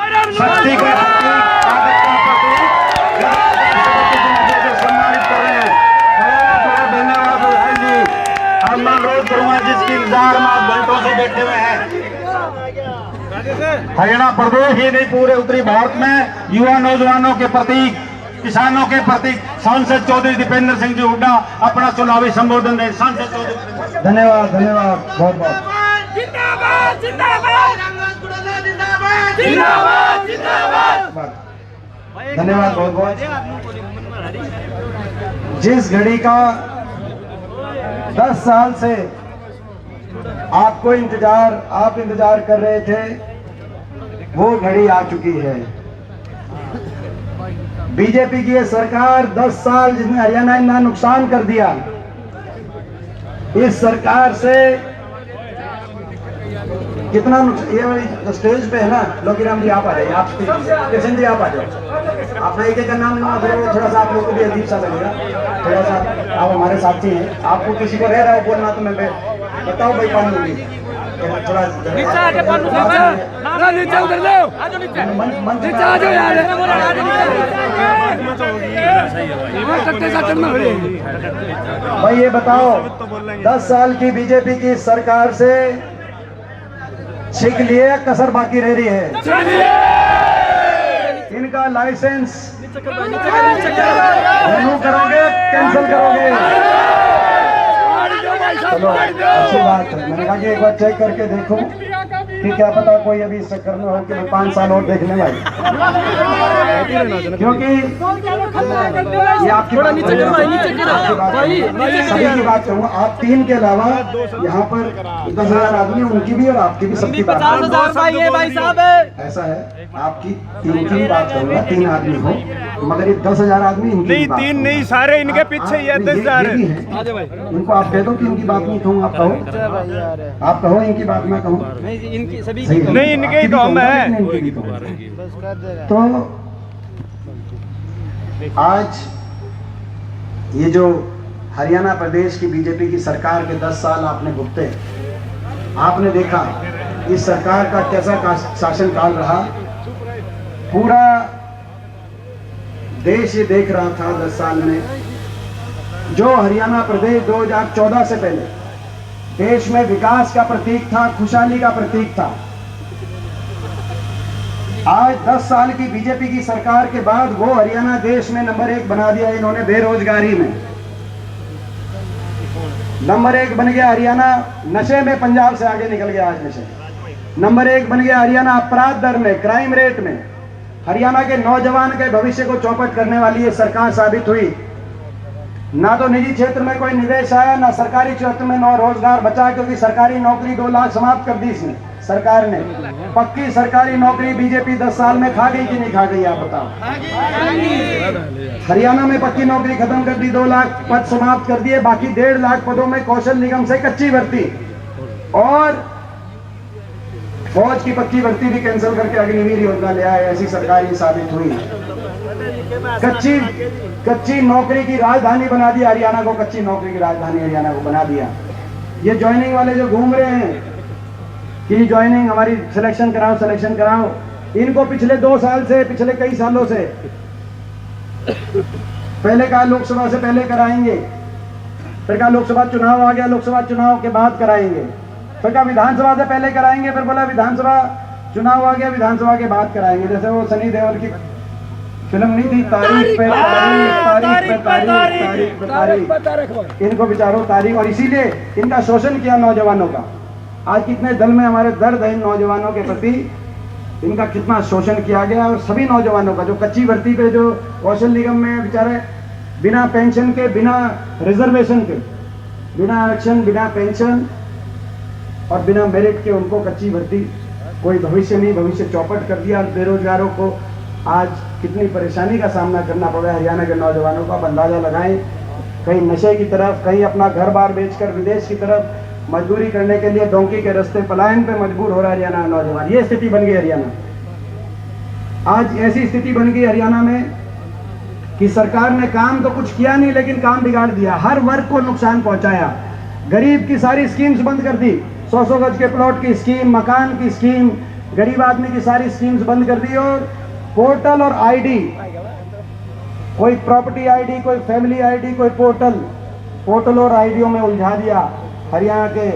शक्ति का प्रतीक, ताकत का प्रतीक, सम्मानित कर रहे हैं। बहुत धन्यवाद प्रधान जी। अब मैं अनुरोध करूंगा जिसकी इंतजार में आप घंटों से बैठे हुए हैं। हरियाणा प्रदेश ही नहीं पूरे उत्तरी भारत में युवा नौजवानों के प्रतीक, किसानों के प्रतीक सांसद चौधरी दीपेंद्र सिंह जी हुड्डा अपना चुनावी संबोधन दें। सांसद चौधरी। धन्यवाद, धन्यवाद बहुत बहुत। जिंदाबाद जिंदाबाद धन्यवाद बहुत बहुत। जिस घड़ी का 10 साल से आप इंतजार कर रहे थे, वो घड़ी आ चुकी है। बीजेपी की ये सरकार 10 साल जिसने हरियाणा इतना नुकसान कर दिया, इस सरकार से कितना ये वाली स्टेज पे है ना, लोकीराम जी आप आ जाइए, आप किशन जी आप आ जाओ। आप एक एक का नाम लूंगा, थोड़ा सा आप लोग को भी अजीब सा लगेगा, थोड़ा सा आप हमारे साथी हैं। आपको किसी को रह रहा हो बोलना तो मैं बताओ भाई पानी थोड़ा नीचे आके नीचे उतर जाओ, नीचे आ जाओ यार। भाई ये बताओ 10 साल की बीजेपी की सरकार से छिक लिए कसर बाकी रह रही है? इनका लाइसेंस रिन्यू करोगे, कैंसिल करोगे? चलो अच्छी बात है। मैंने कहा कि एक बार चेक करके देखो कि क्या पता कोई अभी इस चक्कर में हो कि 5 साल और देखने भाई, क्योंकि ये आपकी बात सभी की बात कहूँगा। आप 3 के अलावा यहाँ पर 10,000 आदमी, उनकी भी और आपकी भी, सबकी बात ऐसा है। आपकी 3 की बात करूँगा, 3 आदमी हो, मगर ये 10,000 आदमी नहीं, 3 नहीं, सारे इनके पीछे ये 10,000 है। इनको आप कह दो कि इनकी बात नहीं कहूँ, आप कहो, आप कहो इनकी बात मैं कहूँ नहीं, इनके ही तो हम है। तो आज ये जो हरियाणा प्रदेश की बीजेपी की सरकार के 10 साल आपने भुगते, आपने देखा इस सरकार का कैसा शासनकाल रहा। पूरा देश ये देख रहा था 10 साल में, जो हरियाणा प्रदेश 2014 से पहले देश में विकास का प्रतीक था, खुशहाली का प्रतीक था, आज 10 साल की बीजेपी की सरकार के बाद वो हरियाणा देश में नंबर 1 बना दिया इन्होंने। बेरोजगारी में नंबर 1 बन गया हरियाणा, नशे में पंजाब से आगे निकल गया। आज नशे नंबर 1 बन गया हरियाणा, अपराध दर में, क्राइम रेट में। हरियाणा के नौजवान के भविष्य को चौपट करने वाली ये सरकार साबित हुई। ना तो निजी क्षेत्र में कोई निवेश आया, ना सरकारी क्षेत्र में नो रोजगार बचा, क्योंकि सरकारी नौकरी 2 लाख समाप्त कर दी इसने सरकार ने। पक्की सरकारी नौकरी बीजेपी 10 साल में खा गई कि नहीं खा गई, आप बताओ। हरियाणा में पक्की नौकरी खत्म कर दी, 2 लाख पद समाप्त कर दिए, बाकी 1.5 लाख पदों में कौशल निगम से कच्ची भर्ती और फौज की पक्की भर्ती भी कैंसिल करके अग्निवीर योजना ले आए। ऐसी सरकार साबित हुई। कच्ची नौकरी की राजधानी बना दिया हरियाणा को, कच्ची नौकरी की राजधानी हरियाणा को बना दिया। ये ज्वाइनिंग वाले जो घूम रहे हैं कि ज्वाइनिंग हमारी सिलेक्शन कराओ, इनको पिछले 2 साल से, पिछले कई सालों से पहले कहा लोकसभा से पहले कराएंगे, फिर कहा लोकसभा चुनाव आ गया, लोकसभा चुनाव के बाद कराएंगे, फिर कहा विधानसभा से पहले कराएंगे, फिर बोला विधानसभा चुनाव आ गया, विधानसभा के बाद कराएंगे। जैसे वो सनी देओल की फिल्म नहीं थी, तारीख पे तारीख, इनको बेचारों तारीख। और इसीलिए इनका शोषण किया नौजवानों का। आज कितने दल में हमारे दर्द है इन नौजवानों के प्रति, इनका कितना शोषण किया गया। और सभी नौजवानों का जो कच्ची भर्ती पे, जो कौशल निगम में बेचारे बिना पेंशन के, बिना रिजर्वेशन के, बिना आरक्षण, बिना पेंशन और बिना मेरिट के उनको कच्ची भर्ती, कोई भविष्य नहीं, भविष्य चौपट कर दिया। बेरोजगारों को आज कितनी परेशानी का सामना करना पड़ रहा है हरियाणा के नौजवानों को। आप अंदाजा लगाएं, कहीं नशे की तरफ, कहीं अपना घर बार बेचकर विदेश की तरफ मजदूरी करने के लिए डोंकी के रास्ते पलायन पे मजबूर हो रहा है हरियाणा का नौजवान। ये स्थिति बन गई हरियाणा। आज ऐसी स्थिति बन गई हरियाणा में कि सरकार ने काम तो कुछ किया नहीं, लेकिन काम बिगाड़ दिया। हर वर्ग को नुकसान पहुंचाया। गरीब की सारी स्कीम्स बंद कर दी। 100-100 गज के प्लॉट की स्कीम, मकान की स्कीम, गरीब आदमी की सारी स्कीम्स बंद कर दी और पोर्टल और आईडी, कोई प्रॉपर्टी आईडी, कोई फैमिली आईडी, कोई पोर्टल और आईडियों में उलझा दिया। हरियाणा के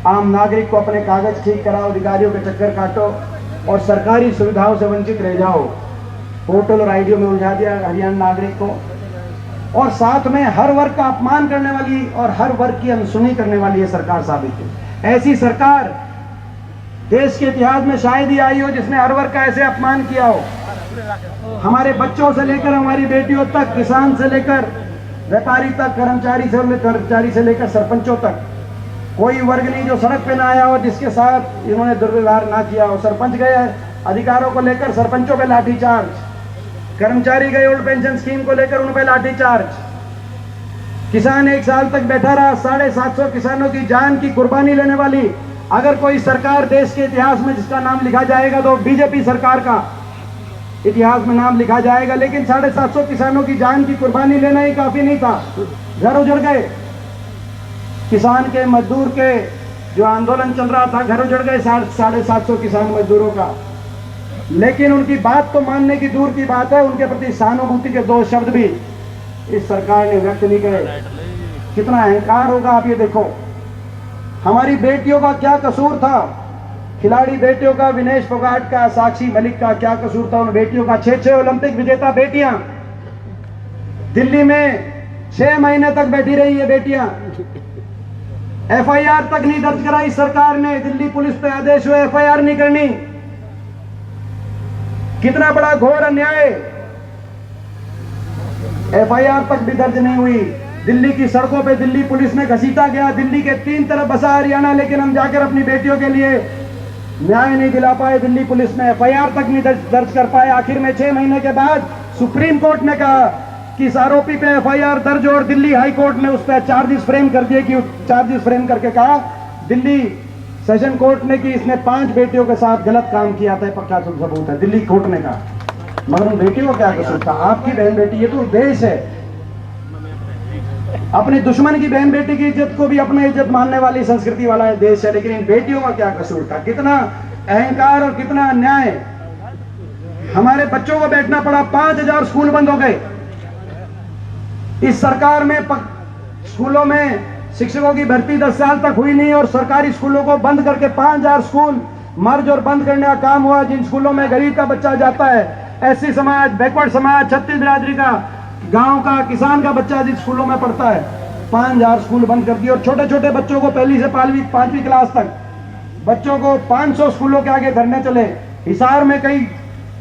आम नागरिक को अपने कागज ठीक कराओ, अधिकारियों के चक्कर काटो और सरकारी सुविधाओं से वंचित रह जाओ। पोर्टल और आईडियों में उलझा दिया हरियाणा नागरिक को, और साथ में हर वर्ग का अपमान करने वाली और हर वर्ग की अनसुनी करने वाली ये सरकार साबित है। ऐसी सरकार देश के इतिहास में शायद ही आई हो जिसने हर वर्ग का ऐसे अपमान किया हो। हमारे बच्चों से लेकर हमारी बेटियों तक, किसान से लेकर व्यापारी तक, कर्मचारी से लेकर सरपंचों तक, कोई वर्ग नहीं जो सड़क पे ना आया हो जिसके साथ इन्होंने दुर्व्यवहार ना किया हो। सरपंच गए अधिकारों को लेकर सरपंचों पे लाठीचार्ज, कर्मचारी गए ओल्ड पेंशन स्कीम को लेकर उन पे लाठीचार्ज, किसान 1 साल तक बैठा रहा। 750 किसानों की जान की कुर्बानी लेने वाली अगर कोई सरकार देश के इतिहास में जिसका नाम लिखा जाएगा तो बीजेपी सरकार का इतिहास में नाम लिखा जाएगा। लेकिन 750 किसानों की जान की कुर्बानी लेना ही काफी नहीं था, घर उजड़ गए। किसान के, मजदूर के जो आंदोलन चल रहा था, घर उजड़ गए 750 किसान मजदूरों का। लेकिन उनकी बात तो मानने की दूर की बात है, उनके प्रति सहानुभूति के 2 शब्द भी इस सरकार ने व्यक्त नहीं करे। कितना अहंकार होगा आप ये देखो। हमारी बेटियों का क्या कसूर था? खिलाड़ी बेटियों का, विनेश फोगाट का, साक्षी मलिक का क्या कसूर था? उन बेटियों का 6 ओलंपिक विजेता बेटियां दिल्ली में 6 महीने तक बैठी रही है बेटियां। एफआईआर तक नहीं दर्ज कराई सरकार ने, दिल्ली पुलिस पे आदेश हुए एफआईआर नहीं करनी। कितना बड़ा घोर अन्याय। एफआईआर तक भी दर्ज नहीं हुई। दिल्ली की सड़कों पे दिल्ली पुलिस में घसीटा गया। दिल्ली के 3 तरफ बसा हरियाणा, लेकिन हम जाकर अपनी बेटियों के लिए न्याय नहीं दिला पाए। दिल्ली पुलिस में एफआईआर तक नहीं दर्ज कर पाए। आखिर में 6 महीने के बाद सुप्रीम कोर्ट ने कहा कि इस आरोपी पे एफआईआर दर्ज हो, और दिल्ली हाई कोर्ट ने उस पर चार्जेस फ्रेम कर दिए। कि चार्जेस फ्रेम करके कहा दिल्ली सेशन कोर्ट ने कि इसने 5 बेटियों के साथ गलत काम किया था, पक्का सबूत है, दिल्ली कोर्ट ने कहा। मगर उन बेटियों को क्या कसूर था? आपकी बहन बेटी, ये तो देश है। अपने दुश्मन की बहन बेटी की इज्जत को भी अपने इज्जत मानने वाली संस्कृति वाला है देश है, लेकिन इन बेटियों का क्या कसूर था? कितना अहंकार और कितना अन्याय। हमारे बच्चों को बैठना पड़ा, 5000 स्कूल बंद हो गए इस सरकार में। स्कूलों में शिक्षकों की भर्ती 10 साल तक हुई नहीं, और सरकारी स्कूलों को बंद करके 5000 स्कूल मर्ज और बंद करने का काम हुआ। जिन स्कूलों में गरीब का बच्चा जाता है, एससी समाज, बैकवर्ड समाज, छत्तीस बिरादरी का, गांव का, किसान का बच्चा जिस स्कूलों में पढ़ता है, 5000 स्कूल बंद कर दिए। और छोटे छोटे बच्चों को 1ली से 5वीं क्लास तक बच्चों को 500 स्कूलों के आगे धरने चले। हिसार में कई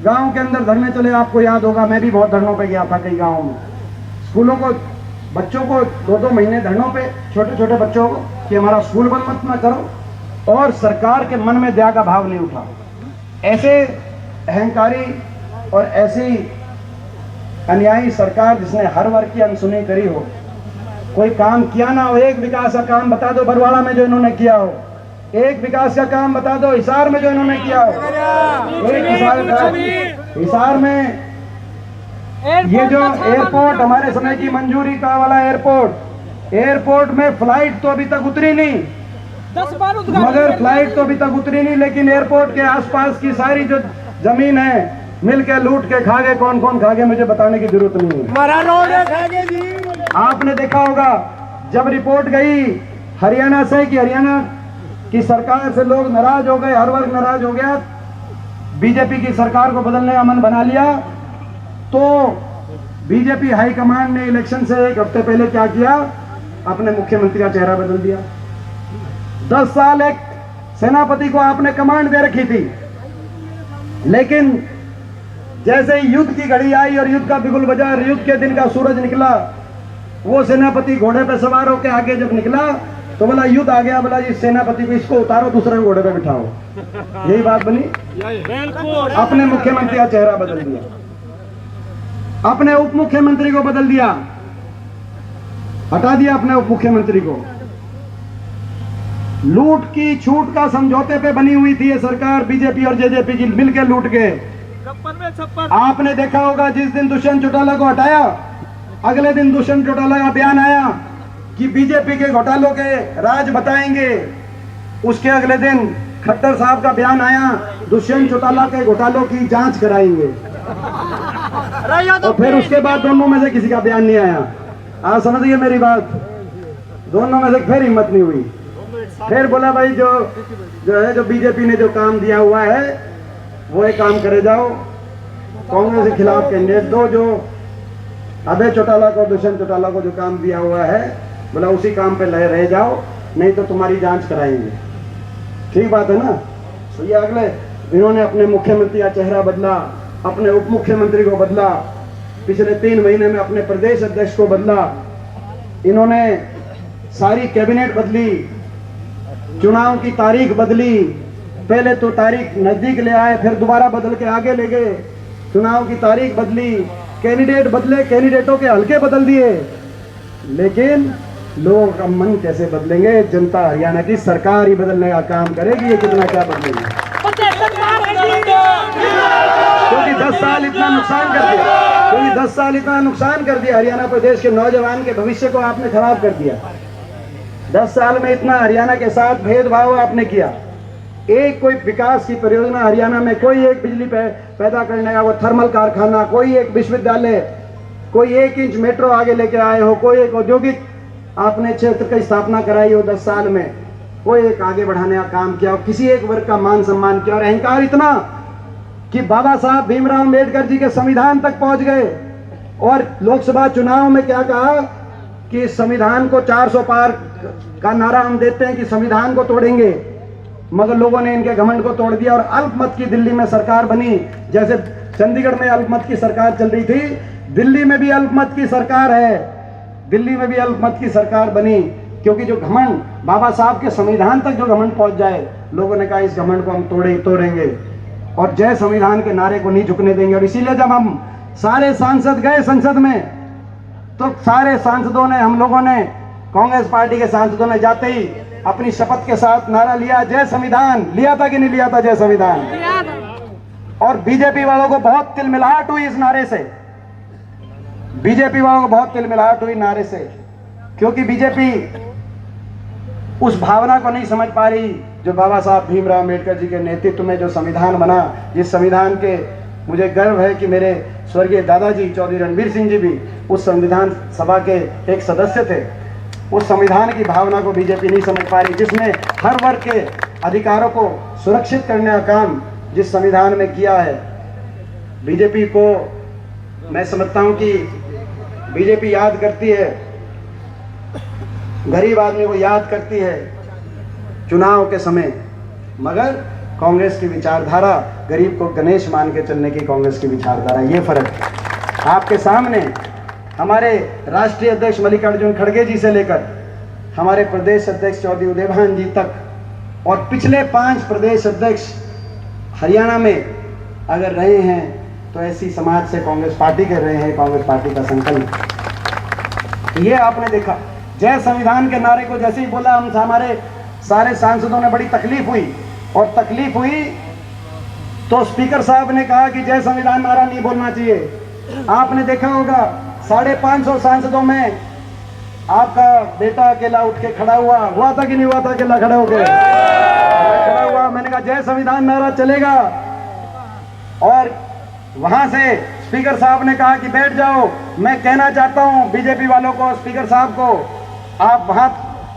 गांव के अंदर धरने चले, आपको याद होगा, मैं भी बहुत धरनों पे गया था कई गाँव में। स्कूलों को, बच्चों को 2-2 महीने धरनों पे, छोटे छोटे बच्चों को, कि हमारा स्कूल बंद मत ना करो, और सरकार के मन में दया का भाव नहीं उठा। ऐसे अहंकारी और ऐसी अन्यायी सरकार जिसने हर वर्ग की अनसुनी करी हो, कोई काम किया ना हो। एक विकास का काम बता दो बरवाड़ा में जो इन्होंने किया हो, एक विकास का काम बता दो हिसार में जो इन्होंने किया हो। एक हिसार में ये जो एयरपोर्ट, हमारे समय की मंजूरी का वाला एयरपोर्ट में फ्लाइट तो अभी तक उतरी नहीं, 10 बार मगर फ्लाइट तो अभी तक उतरी नहीं, लेकिन एयरपोर्ट के आसपास की सारी जो जमीन है मिलके लूट के खा गए। कौन कौन खा गए मुझे बताने की जरूरत नहीं है। आपने देखा होगा जब रिपोर्ट गई हरियाणा से कि हरियाणा की सरकार से लोग नाराज हो गए, हर वर्ग नाराज हो गया, बीजेपी की सरकार को बदलने का मन बना लिया, तो बीजेपी हाईकमान ने इलेक्शन से 1 हफ्ते पहले क्या किया? अपने मुख्यमंत्री का चेहरा बदल दिया। 10 साल एक सेनापति को आपने कमांड दे रखी थी, लेकिन जैसे ही युद्ध की घड़ी आई और युद्ध का बिगुल बजा, युद्ध के दिन का सूरज निकला, वो सेनापति घोड़े पे सवार होकर आगे जब निकला तो बोला युद्ध आ गया, बोला इस सेनापति को इसको उतारो, दूसरे घोड़े पे बिठाओ। यही बात बनी। अपने मुख्यमंत्री का चेहरा बदल दिया, अपने उप मुख्यमंत्री को बदल दिया, हटा दिया अपने उप मुख्यमंत्री को। लूट की छूट का समझौते पे बनी हुई थी ये सरकार, बीजेपी और जेजेपी की मिलकर लूट के। आपने देखा होगा जिस दिन दुष्यंत चौटाला को हटाया, अगले दिन दुष्यंत चौटाला का बयान आया कि बीजेपी के घोटालों के राज बताएंगे। उसके अगले दिन खट्टर साहब का बयान आया, दुष्यंत चौटाला के घोटालों की जांच कराएंगे, और फिर उसके बाद दोनों में से किसी का बयान नहीं आया। आप समझिए मेरी बात, दोनों में से फिर हिम्मत नहीं हुई। फिर बोला भाई जो बीजेपी ने जो काम दिया हुआ है वो एक काम करे जाओ, कांग्रेस के खिलाफ कैंडिडेट दो, जो अभय चौटाला को, दुष्यंत चौटाला को जो काम दिया हुआ है, बोला उसी काम पे रह जाओ, नहीं तो तुम्हारी जांच कराएंगे। ठीक बात है ना। तो ये अगले इन्होंने अपने मुख्यमंत्री का चेहरा बदला, अपने उप मुख्यमंत्री को बदला, पिछले 3 महीने में अपने प्रदेश अध्यक्ष को बदला, इन्होंने सारी कैबिनेट बदली, चुनाव की तारीख बदली, पहले तो तारीख नजदीक ले आए, फिर दोबारा बदल के आगे ले गए, चुनाव की तारीख बदली, कैंडिडेट बदले, कैंडिडेटों के हल्के बदल दिए, लेकिन लोगों का मन कैसे बदलेंगे? जनता हरियाणा की सरकार ही बदलने का काम करेगी, ये कितना क्या बदलेंगे? क्योंकि 10 साल इतना नुकसान कर दिया, क्योंकि 10 साल इतना नुकसान कर दिया, हरियाणा प्रदेश के नौजवान के भविष्य को आपने खराब कर दिया। 10 साल में इतना हरियाणा के साथ भेदभाव आपने किया। एक कोई विकास की परियोजना हरियाणा में, कोई एक बिजली पैदा करने का वो थर्मल कारखाना, कोई एक विश्वविद्यालय, कोई 1 इंच मेट्रो आगे लेके आए हो, कोई एक औद्योगिक आपने क्षेत्र की स्थापना कराई हो 10 साल में, कोई एक आगे बढ़ाने का काम किया हो, किसी एक वर्ग का मान सम्मान किया। और अहंकार इतना कि बाबा साहब भीमराव अम्बेडकर जी के संविधान तक पहुंच गए, और लोकसभा चुनाव में क्या कहा कि संविधान को 400 पार का नारा हम देते हैं कि संविधान को तोड़ेंगे, मगर लोगों ने इनके घमंड को तोड़ दिया और अल्पमत की दिल्ली में सरकार बनी। जैसे चंडीगढ़ में अल्पमत की सरकार चल रही थी, दिल्ली में भी अल्पमत की सरकार है, दिल्ली में भी अल्पमत की सरकार बनी, क्योंकि जो घमंड बाबा साहब के संविधान तक जो घमंड पहुंच जाए, लोगों ने कहा इस घमंड को हम तोड़ेंगे और जय संविधान के नारे को नहीं झुकने देंगे। और इसीलिए जब हम सारे सांसद गए संसद में, तो सारे सांसदों ने, हम लोगों ने, कांग्रेस पार्टी के सांसदों ने जाते ही अपनी शपथ के साथ नारा लिया, जय संविधान। लिया था कि नहीं लिया था जय संविधान? और बीजेपी वालों को बहुत तिलमिलाहट हुई इस नारे से, बीजेपी वालों को बहुत तिलमिलाहट हुई नारे से, क्योंकि बीजेपी उस भावना को नहीं समझ पा रही जो बाबा साहब भीमराव अम्बेडकर जी के नेतृत्व में जो संविधान बना, जिस संविधान के मुझे गर्व है कि मेरे स्वर्गीय दादाजी चौधरी रणबीर सिंह जी भी उस संविधान सभा के एक सदस्य थे। उस संविधान की भावना को बीजेपी नहीं समझ पा रही, जिसने हर वर्ग के अधिकारों को सुरक्षित करने का काम जिस संविधान में किया है। बीजेपी को मैं समझता हूं कि बीजेपी याद करती है, गरीब आदमी को याद करती है चुनाव के समय, मगर कांग्रेस की विचारधारा गरीब को गणेश मान के चलने की कांग्रेस की विचारधारा, ये फर्क है। आपके सामने हमारे राष्ट्रीय अध्यक्ष मल्लिकार्जुन खड़गे जी से लेकर हमारे प्रदेश अध्यक्ष चौधरी उदयभान जी तक, और पिछले 5 प्रदेश अध्यक्ष हरियाणा में अगर रहे हैं तो ऐसी समाज से कांग्रेस पार्टी कर रहे हैं, कांग्रेस पार्टी का संकल्प। ये आपने देखा, जय संविधान के नारे को जैसे ही बोला, हम हमारे सारे सांसदों ने बड़ी तकलीफ हुई, और तकलीफ हुई तो स्पीकर साहब ने कहा कि जय संविधान नारा नहीं बोलना चाहिए। आपने देखा होगा 550 सांसदों में आपका बेटा अकेला उठ के खड़ा हुआ था कि नहीं हुआ था? अकेला खड़ा होकर खड़ा हुआ, मैंने कहा जय संविधान नारा चलेगा, और वहां से स्पीकर साहब ने कहा कि बैठ जाओ। मैं कहना चाहता हूं बीजेपी वालों को, स्पीकर साहब को, आप वहां,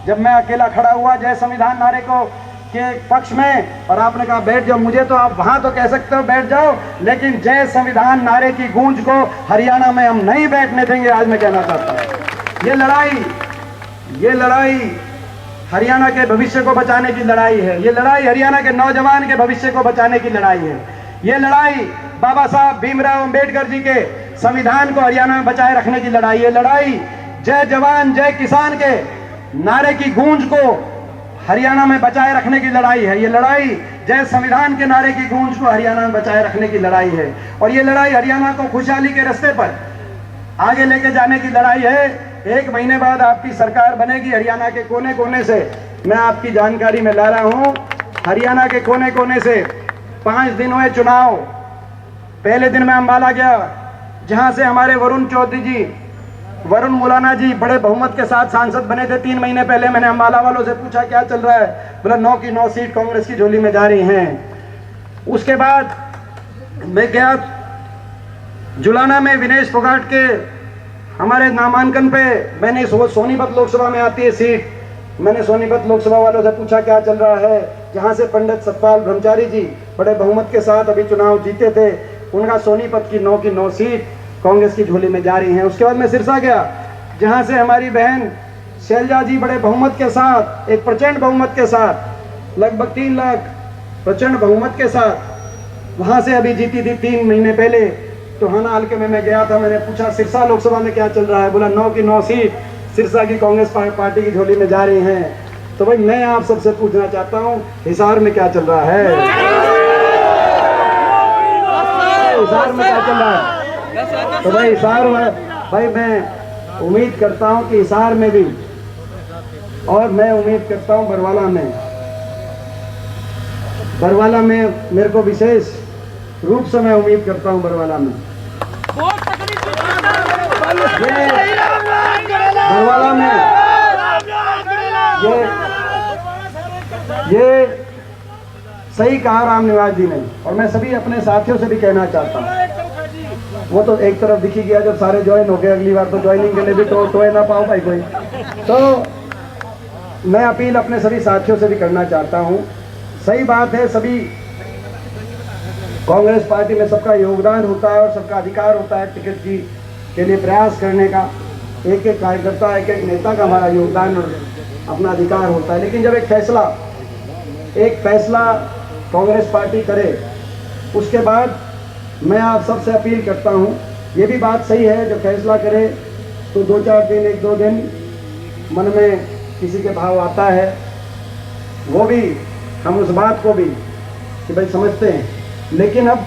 जब मैं अकेला खड़ा हुआ जय संविधान नारे को के पक्ष में, और आपने कहा बैठ जाओ, मुझे तो आप वहां तो कह सकते हो बैठ जाओ, लेकिन जय संविधान नारे की गूंज को हरियाणा में हम नहीं बैठने देंगे। आज मैं कहना चाहता हूं, ये लड़ाई हरियाणा के भविष्य को बचाने की लड़ाई है, ये लड़ाई हरियाणा के नौजवान के भविष्य को बचाने की लड़ाई है, ये लड़ाई बाबा साहब भीमराव अम्बेडकर जी के संविधान को हरियाणा में बचाए रखने की लड़ाई है। लड़ाई जय जवान जय किसान के नारे की गूंज को हरियाणा में बचाए रखने की लड़ाई है, ये लड़ाई जय संविधान के नारे की गूंज को हरियाणा में बचाए रखने की लड़ाई है, और ये लड़ाई हरियाणा को खुशहाली के रास्ते पर आगे लेके जाने की लड़ाई है। 1 महीने बाद आपकी सरकार बनेगी। हरियाणा के कोने कोने से मैं आपकी जानकारी में ला रहा हूं, हरियाणा के कोने कोने से 5 दिन हुए चुनाव। पहले दिन मैं अंबाला गया, जहां से हमारे वरुण चौधरी जी वरुण मुलाना जी बड़े बहुमत के साथ सांसद बने थे 3 महीने पहले। मैंने अम्बाला वालों से पूछा क्या चल रहा है, बोला 9 की 9 सीट कांग्रेस की झोली में जा रही हैं। उसके बाद मैं गया जुलाना में विनेश फोगाट के हमारे नामांकन पे, मैंने सोनीपत लोकसभा में आती है सीट, मैंने सोनीपत लोकसभा वालों से पूछा क्या चल रहा है, जहां से पंडित सतपाल ब्रह्मचारी जी बड़े बहुमत के साथ अभी चुनाव जीते थे, उनका सोनीपत की 9 की 9 सीट कांग्रेस की झोली में जा रही हैं। उसके बाद मैं सिरसा गया, जहां से हमारी बहन शैलजा जी बड़े बहुमत के साथ, एक प्रचंड बहुमत के साथ, लगभग 3 लाख प्रचंड बहुमत के साथ वहां से अभी जीती थी 3 महीने पहले। टोहाना हल्के में मैं गया था, मैंने पूछा सिरसा लोकसभा में क्या चल रहा है, बोला 9 की 9 सीट सिरसा की कांग्रेस पार्टी की झोली में जा रही हैं। तो भाई मैं आप सबसे पूछना चाहता हूं हिसार में क्या चल रहा है, हिसार में क्या चल रहा है। तो भाई हिसार में, भाई मैं उम्मीद करता हूं कि हिसार में भी, और मैं उम्मीद करता हूं बरवाला में मेरे को विशेष रूप से मैं उम्मीद करता हूं बरवाला में, बरवाला में ये सही कहा रामनिवास जी ने, और मैं सभी अपने साथियों से भी कहना चाहता हूँ। वो तो एक तरफ दिखी गया जब सारे ज्वाइन हो गए, अगली बार तो ज्वाइनिंग के लिए भी टोए ना पाओ भाई कोई। तो मैं अपील अपने सभी साथियों से भी करना चाहता हूँ। सही बात है, सभी कांग्रेस पार्टी में सबका योगदान होता है और सबका अधिकार होता है टिकट की के लिए प्रयास करने का। एक एक कार्यकर्ता, एक एक नेता का हमारा योगदान और अपना अधिकार होता है। लेकिन जब एक फैसला कांग्रेस पार्टी करे, उसके बाद मैं आप सबसे अपील करता हूं, ये भी बात सही है जब फैसला करे तो 2-4 दिन, 1-2 दिन मन में किसी के भाव आता है, वो भी हम उस बात को भी कि भाई समझते हैं। लेकिन अब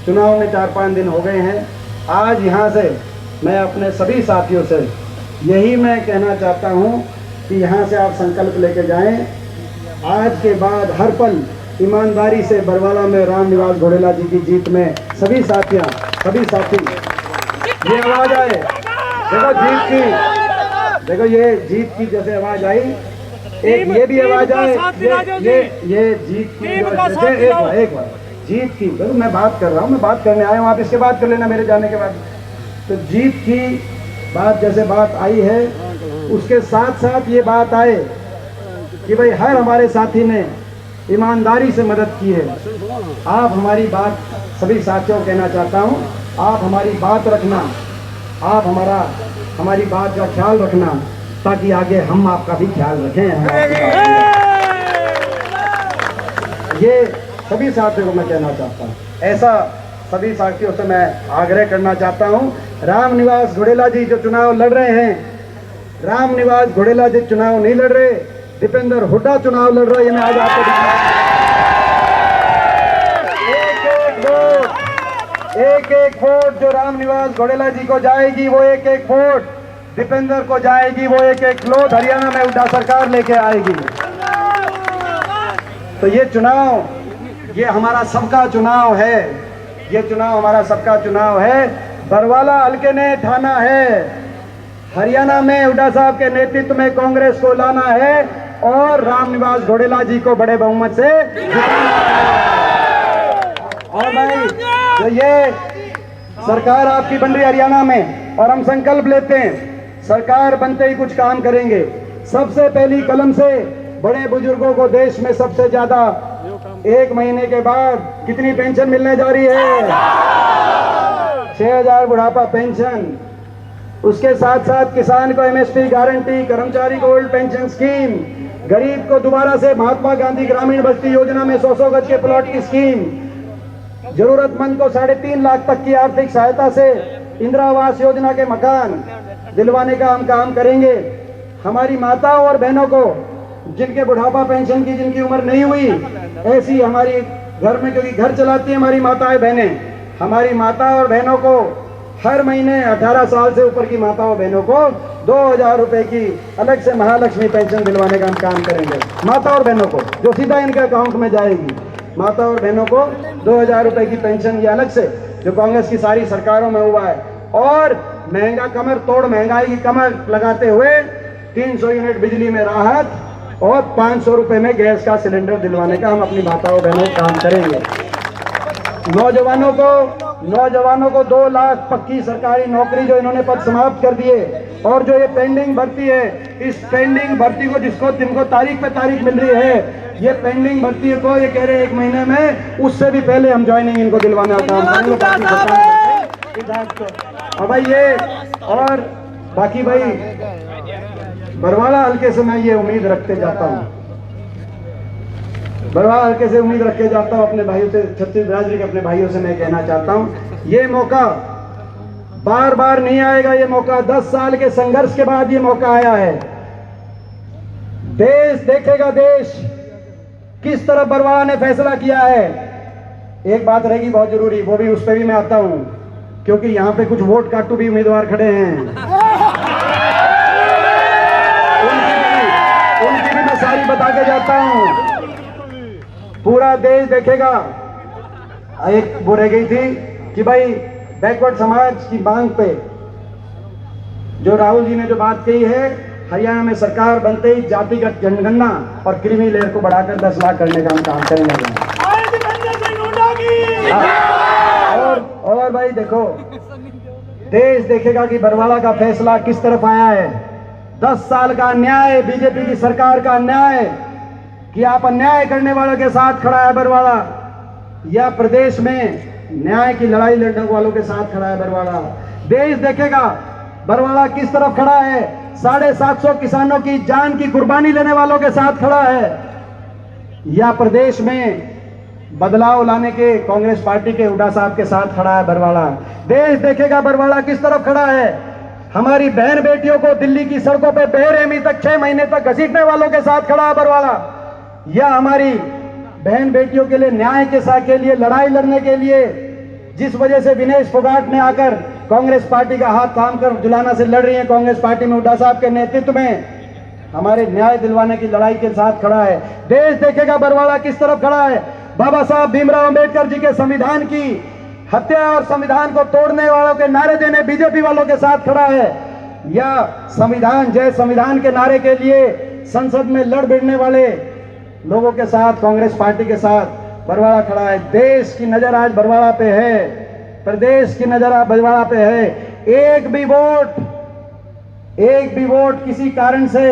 चुनाव में 4-5 दिन हो गए हैं। आज यहाँ से मैं अपने सभी साथियों से यही मैं कहना चाहता हूँ कि यहाँ से आप संकल्प लेके जाएं, आज के बाद हर पल ईमानदारी से बरवाला में रामनिवास घोड़ेला जी की जीत में सभी साथी ये आवाज आए। देखो जीत की, देखो ये जीत की जैसे आवाज आई, एक ये भी आवाज आए, ये जीत की एक बार जीत की, देखो मैं बात कर रहा हूँ, मैं बात करने आया हूँ, आप इसके बाद कर लेना मेरे जाने के बाद। तो जीत की बात जैसे बात आई है, उसके साथ साथ ये बात आए कि भाई हर हमारे साथी ने ईमानदारी से मदद की है। आप हमारी बात, सभी साथियों को कहना चाहता हूँ, आप हमारी बात रखना, आप हमारी बात का ख्याल रखना, ताकि आगे हम आपका भी ख्याल रखें। ये सभी साथियों को मैं कहना चाहता हूँ, ऐसा सभी साथियों से मैं आग्रह करना चाहता हूँ। रामनिवास घोड़ेला जी जो चुनाव लड़ रहे हैं, रामनिवास घोड़ेला जी चुनाव नहीं लड़ रहे, दीपेंद्र हुड्डा चुनाव लड़ रहा है। ये मैं आज आपको एक वोट जो रामनिवास घोड़ेला जी को जाएगी, वो एक वोट दीपेंद्र को जाएगी, वो एक लोट हरियाणा में हुड्डा सरकार लेके आएगी। तो ये चुनाव, ये हमारा सबका चुनाव है, ये चुनाव हमारा सबका चुनाव है। बरवाला हल्के ने ठाना है, हरियाणा में हुड्डा साहब के नेतृत्व में कांग्रेस को लाना है और रामनिवास घोड़ेला जी को बड़े बहुमत से जिताना है। और भाई तो ये सरकार आपकी बन रही हरियाणा में, और हम संकल्प लेते हैं सरकार बनते ही कुछ काम करेंगे। सबसे पहली कलम से बड़े बुजुर्गों को देश में सबसे ज्यादा 1 महीने के बाद कितनी पेंशन मिलने जा रही है? 6000 बुढ़ापा पेंशन। उसके साथ साथ किसान को एमएसपी गारंटी, कर्मचारी को ओल्ड पेंशन स्कीम, गरीब को दोबारा से महात्मा गांधी ग्रामीण बस्ती योजना में 100 गज के प्लॉट की स्कीम, जरूरतमंद को 3.5 लाख तक की आर्थिक सहायता से इंदिरा आवास योजना के मकान दिलवाने का हम काम करेंगे। हमारी माताओं और बहनों को जिनके बुढ़ापा पेंशन की जिनकी उम्र नहीं हुई, ऐसी हमारी घर में, क्योंकि घर चलाती है हमारी माताएं बहनें, हमारी माता और बहनों को हर महीने 18 साल से ऊपर की माताओं बहनों को 2000 रुपए की अलग से महालक्ष्मी पेंशन दिलवाने का हम काम करेंगे। माता और बहनों को जो सीधा इनके अकाउंट में जाएगी, माता और बहनों को 2000 रुपए की पेंशन, ये अलग से जो कांग्रेस की सारी सरकारों में हुआ है। और महंगा कमर तोड़ महंगाई की कमर लगाते हुए 300 यूनिट बिजली में राहत और 500 रुपए में गैस का सिलेंडर दिलवाने का हम अपनी माताओं बहनों को काम करेंगे। नौजवानों को 2 लाख पक्की सरकारी नौकरी जो इन्होंने पद समाप्त कर दिए, और जो ये पेंडिंग भर्ती है, इस पेंडिंग भर्ती को जिनको तारीख पे तारीख मिल रही है, ये पेंडिंग भर्ती को ये कह रहे हैं 1 महीने में, उससे भी पहले हम ज्वाइनिंग इनको दिलवाने का काम करेंगे। और भाई ये और बाकी भाई बरवाला हल्के से मैं ये उम्मीद रखते जाता हूँ, बरवाला हल्के से उम्मीद रख के जाता हूँ अपने भाइयों से, छत्तीस बिरादरी के अपने भाइयों से मैं कहना चाहता हूँ, ये मौका बार बार नहीं आएगा। ये मौका 10 साल के संघर्ष के बाद ये मौका आया है। देश देखेगा, देश किस तरह बरवाला ने फैसला किया है। एक बात रहेगी बहुत जरूरी, वो भी उस पर भी मैं आता हूं, क्योंकि यहां पे कुछ वोट काटू भी उम्मीदवार खड़े हैं, उनकी भी मैं सारी बता के जाता हूं। पूरा देश देखेगा। एक वो रह गई थी कि भाई बैकवर्ड समाज की मांग पे जो राहुल जी ने जो बात कही है, हरियाणा में सरकार बनते ही जातिगत जनगणना और क्रीमी लेयर को बढ़ाकर 10 लाख करने का हम काम करेंगे। और भाई देखो, देश देखेगा कि बरवाला का फैसला किस तरफ आया है। 10 साल का अन्याय, बीजेपी की सरकार का अन्याय कि आप अन्याय करने वालों के साथ खड़ा है बरवाला, या प्रदेश में न्याय की लड़ाई लड़ने वालों के साथ खड़ा है बरवाला। देश देखेगा बरवाला किस तरफ खड़ा है, 750 किसानों की जान की कुर्बानी लेने वालों के साथ खड़ा है, या प्रदेश में बदलाव लाने के कांग्रेस पार्टी के हुड्डा साहब के साथ खड़ा है बरवाला। देश देखेगा बरवाला किस तरफ खड़ा है, हमारी बहन बेटियों को दिल्ली की सड़कों पे बेरहमी तक 6 महीने तक घसीटने वालों के साथ खड़ा है बरवाला, या हमारी बहन बेटियों के लिए न्याय के लिए लड़ाई लड़ने के लिए जिस वजह से विनेश फोगाट ने आकर कांग्रेस पार्टी का हाथ थाम कर जुलाना से लड़ रही है, कांग्रेस पार्टी में हुड्डा साहब के नेतृत्व में हमारे न्याय दिलवाने की लड़ाई के साथ खड़ा है। देश देखेगा बरवाला किस तरफ खड़ा है, बाबा साहब भीमराव अंबेडकर जी के संविधान की हत्या और संविधान को तोड़ने वालों के नारे देने बीजेपी वालों के साथ खड़ा है, या संविधान जय संविधान के नारे के लिए संसद में लड़ भिड़ने वाले लोगों के साथ, कांग्रेस पार्टी के साथ बरवाला खड़ा है। देश की नजर आज बरवाला पे है, प्रदेश की नजर आज बरवाला पे है। एक भी वोट किसी कारण से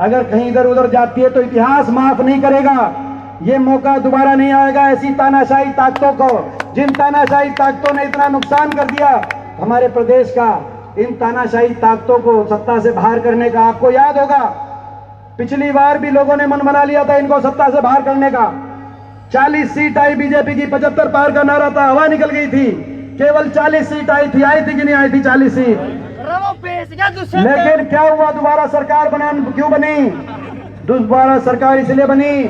अगर कहीं इधर उधर जाती है तो इतिहास माफ नहीं करेगा। ये मौका दोबारा नहीं आएगा ऐसी तानाशाही ताकतों को, जिन तानाशाही ताकतों ने इतना नुकसान कर दिया हमारे प्रदेश का, इन तानाशाही ताकतों को सत्ता से बाहर करने का। आपको याद होगा पिछली बार भी लोगों ने मन बना लिया था इनको सत्ता से बाहर करने का। 40 सीट आई बीजेपी की, 75 पार का नारा था, हवा निकल गई थी, केवल 40 सीट आई थी कि नहीं आई थी 40 सीट। लेकिन क्या हुआ, दोबारा सरकार क्यों बनी? दोबारा सरकार इसलिए बनी,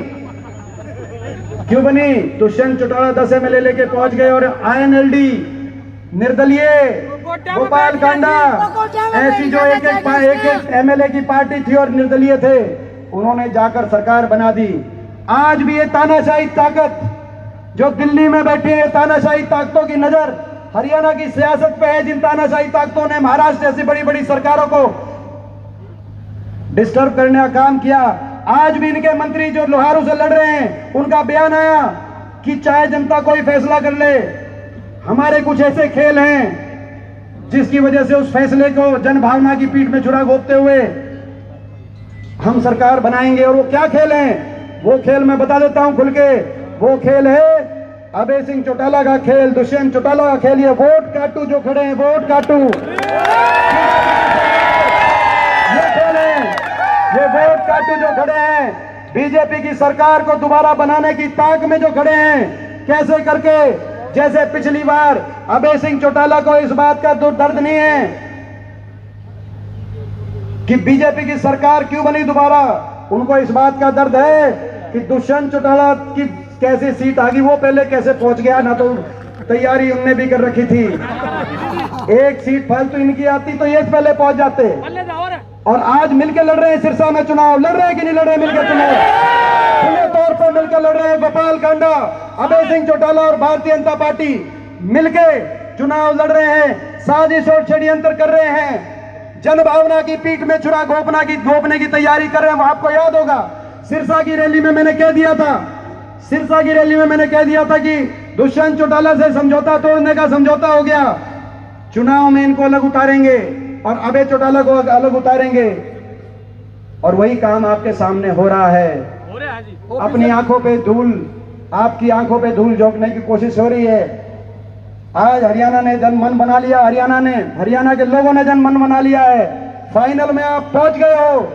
क्यों बनी? दुष्यंत चौटाला 10 MLA लेके पहुंच गए और INLD निर्दलीय गोपाल कांडा ऐसी जो एक MLA की पार्टी थी और निर्दलीय थे, उन्होंने जाकर सरकार बना दी। आज भी ये तानाशाही ताकत जो दिल्ली में बैठी है, तानाशाही ताकतों की नजर हरियाणा की सियासत पे है, जिन तानाशाही ताकतों ने महाराष्ट्र जैसी बड़ी बड़ी सरकारों को डिस्टर्ब करने का काम किया। आज भी इनके मंत्री जो लोहारू से लड़ रहे हैं, उनका बयान आया कि चाहे जनता कोई फैसला कर ले, हमारे कुछ ऐसे खेल हैं जिसकी वजह से उस फैसले को जनभावना की पीठ में छुरा घोंपते हुए हम सरकार बनाएंगे। और वो क्या खेल हैं? वो खेल मैं बता देता हूं खुल के, वो खेल है अभय सिंह चौटाला का खेल, दुष्यंत चौटाला का खेल। ये वोट काटू जो खड़े हैं, वोट काटू, ये खेल है, ये वोट काटू जो खड़े हैं, बीजेपी की सरकार को दोबारा बनाने की ताक में जो खड़े हैं। कैसे करके? जैसे पिछली बार अभय सिंह चौटाला को इस बात का दर्द नहीं है कि बीजेपी की सरकार क्यों बनी दोबारा, उनको इस बात का दर्द है कि दुष्यंत चौटाला की कैसे सीट आ गई, वो पहले कैसे पहुंच गया, ना तो तैयारी उनने भी कर रखी थी। एक सीट फालतू इनकी आती तो ये पहले पहुंच जाते। और आज मिलकर लड़ रहे हैं सिरसा में चुनाव, लड़ रहे हैं कि नहीं लड़ रहे? मिलकर चुनाव खुले तौर पर मिलकर लड़ रहे हैं। गोपाल कांडा, अभय सिंह चौटाला और भारतीय जनता पार्टी मिलकर चुनाव लड़ रहे हैं। साजिश और षड्यंत्र कर रहे हैं, जनभावना की पीठ में छुरा घोपने की तैयारी कर रहे हैं। वो आपको याद होगा सिरसा की रैली में मैंने कह दिया था कि दुष्यंत चौटाला से समझौता तोड़ने का समझौता हो गया, चुनाव में इनको अलग उतारेंगे और अभय चौटाला को अलग उतारेंगे, और वही काम आपके सामने हो रहा है। अपनी आंखों पे धूल, आपकी आंखों पे धूल झोंकने की कोशिश हो रही है। आज हरियाणा ने जन मन बना लिया, हरियाणा के लोगों ने जन मन बना लिया है। फाइनल में आप पहुंच गए हो,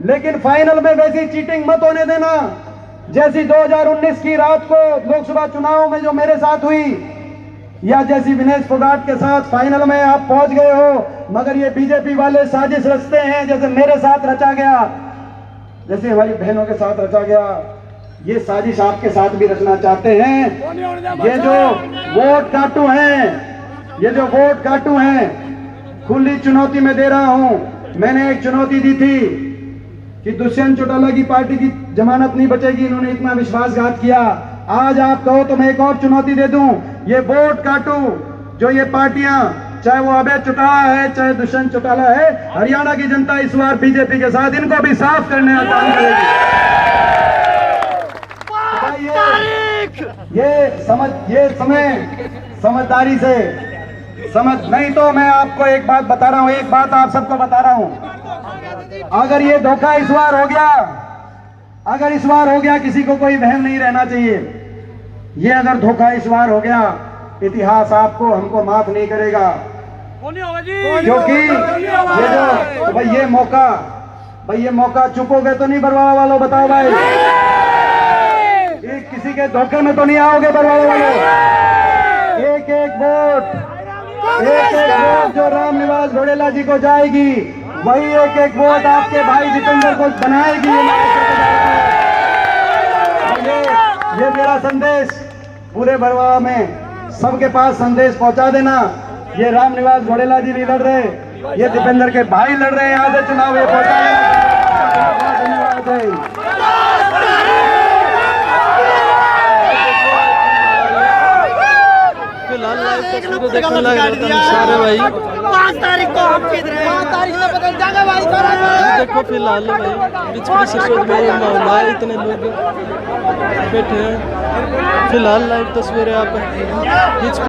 लेकिन फाइनल में वैसी चीटिंग मत होने देना जैसी 2019 की रात को लोकसभा चुनाव में जो मेरे साथ हुई, या जैसी विनेश फोगाट के साथ फाइनल में आप पहुंच गए हो, मगर ये बीजेपी वाले साजिश रचते हैं जैसे मेरे साथ रचा गया, जैसे हमारी बहनों के साथ रचा गया, ये साजिश आपके साथ भी रचना चाहते हैं। ये जो वोट काटू हैं, खुली चुनौती में दे रहा हूं। मैंने एक चुनौती दी थी कि दुष्यंत चौटाला की पार्टी की जमानत नहीं बचेगी, इन्होंने इतना विश्वासघात किया। आज आप कहो तो मैं एक और चुनौती दे दूं, ये वोट काटू जो ये पार्टियां, चाहे वो अभय चौटाला है चाहे दुष्यंत चौटाला है, हरियाणा की जनता इस बार बीजेपी के साथ, इनको भी साफ करने का काम करेगी। ये समय समझदारी से समझ, नहीं तो मैं आपको एक बात बता रहा हूं, एक बात आप सबको बता रहा हूं, अगर ये धोखा इस बार हो गया, किसी को कोई वहम नहीं रहना चाहिए। ये अगर धोखा इस बार हो गया, इतिहास आपको हमको माफ नहीं करेगा, क्योंकि ये मौका चुकोगे तो नहीं बरवाला वालों, बताओ भाई, ये किसी के धोखे में तो नहीं आओगे बरवाला वालों। एक एक वोट जो रामनिवास घोड़ेला जी को जाएगी, वही एक एक वोट आपके भाई दीपेंद्र को बनाएगी। ये मेरा संदेश पूरे बरवा में सबके पास संदेश पहुंचा देना। ये रामनिवास घोड़ेला जी नहीं लड़ रहे, ये दीपेंद्र के भाई लड़ रहे हैं, यहाँ से चुनाव ये पहुंचा देना। धन्यवाद। सारे भाई 5 तारीख को हम किधर हैं? 5 तारीख में बदल जाएगा भाई सारा। देखो फिलहाल भाई बिचपड़ी सिरसोद में ये मामला है, इतने लोग बैठे हैं। फिलहाल लाइव तस्वीरें आप